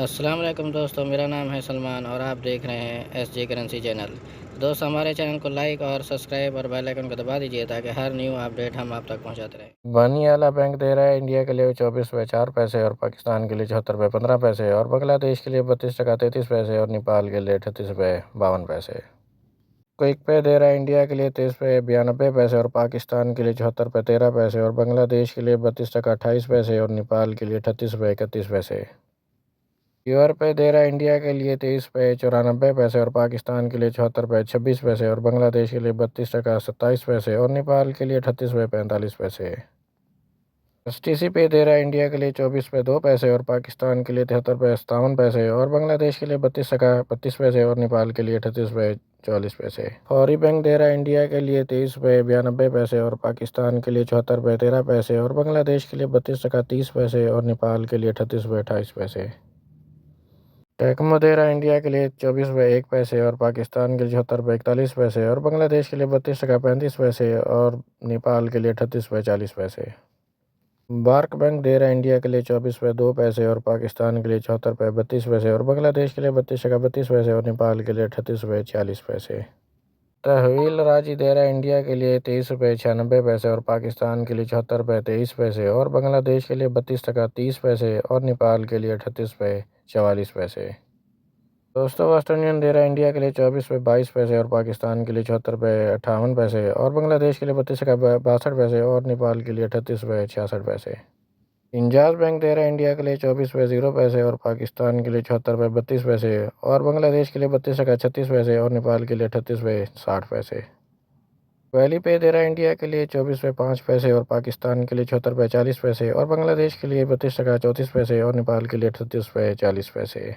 अस्सलाम वालेकुम दोस्तों, मेरा नाम है सलमान और आप देख रहे हैं एसजे करेंसी चैनल। दोस्त हमारे चैनल को लाइक और सब्सक्राइब और बेल आइकन को दबा दीजिए ताकि हर न्यू अपडेट हम आप तक पहुंचाते रहें। बानियाला बैंक दे रहा है इंडिया के लिए 24 रुपये 4 पैसे और पाकिस्तान के लिए 74 रुपये 15 पैसे और बांग्लादेश के लिए 32 टका 33 पैसे और नेपाल के लिए 38 रुपये 52 पैसे। क्विक पे दे रहा है इंडिया के लिए 23 रुपये 92 पैसे और पाकिस्तान के लिए 74 रुपये 13 पैसे और बांग्लादेश के लिए 32 टका 28 पैसे और नेपाल के लिए 38 रुपये 31 पैसे। क्यूआर पे दे रहा है इंडिया के लिए 23 रुपये 94 पैसे और पाकिस्तान के लिए 74 रुपये 26 पैसे और बांग्लादेश के लिए 32 टका 27 पैसे और नेपाल के लिए 38 रुपये 45 पैसे। एसटीसी पे दे रहा है इंडिया के लिए 24 रुपये 2 पैसे और पाकिस्तान के लिए 73 रुपये 57 पैसे और बांग्लादेश के लिए 32 टका 32 पैसे और नेपाल के लिए 38 रुपये 44 पैसे। फौरी बैंक दे रहा है इंडिया के लिए 23 रुपये 92 पैसे और पाकिस्तान के लिए 74 रुपये 13 पैसे और बांग्लादेश के लिए 32 टका 30 पैसे और नेपाल के लिए 38 रुपये 28 पैसे। टेकमो दे रहा है इंडिया के लिए 24 रुपये 1 पैसे और पाकिस्तान के लिए 74 रुपये 41 पैसे और बांग्लादेश के लिए 32 टका 35 पैसे और नेपाल के लिए 38 रुपये 40 पैसे। बार्क बैंक दे रहा है इंडिया के लिए 24 रुपये 2 पैसे और पाकिस्तान के लिए 74 रुपये 32 पैसे और बांग्लादेश के लिए 32 टका 32 पैसे और नेपाल के लिए 38 रुपये 40 पैसे। तहवील राजी दे रहा है इंडिया के लिए 23 रुपये 96 पैसे और पाकिस्तान के लिए 74 रुपये 23 पैसे और बांग्लादेश के लिए 32 टका 30 पैसे और नेपाल के लिए 38 रुपये 44 पैसे। दोस्तों वेस्टर्न यूनियन दे रहा है इंडिया के लिए 24 रुपये 22 पैसे और पाकिस्तान के लिए 74 रुपये 58 पैसे और बांग्लादेश के लिए 32 टका 62 पैसे और नेपाल के लिए 38 रुपये 66 पैसे। इंजाज बैंक दे रहा है इंडिया के लिए 24 रुपये 0 पैसे और पाकिस्तान के लिए 74 रुपये 32 पैसे और बांग्लादेश के लिए 32 टका 36 पैसे और नेपाल के लिए 38 रुपये 60 पैसे। वैली पे दे रहा है इंडिया के लिए 24 रुपये 5 पैसे और पाकिस्तान के लिए 74 रुपये 40 पैसे और बांग्लादेश के लिए 32 टका 34 पैसे और नेपाल के लिए 38 रुपये 40 पैसे।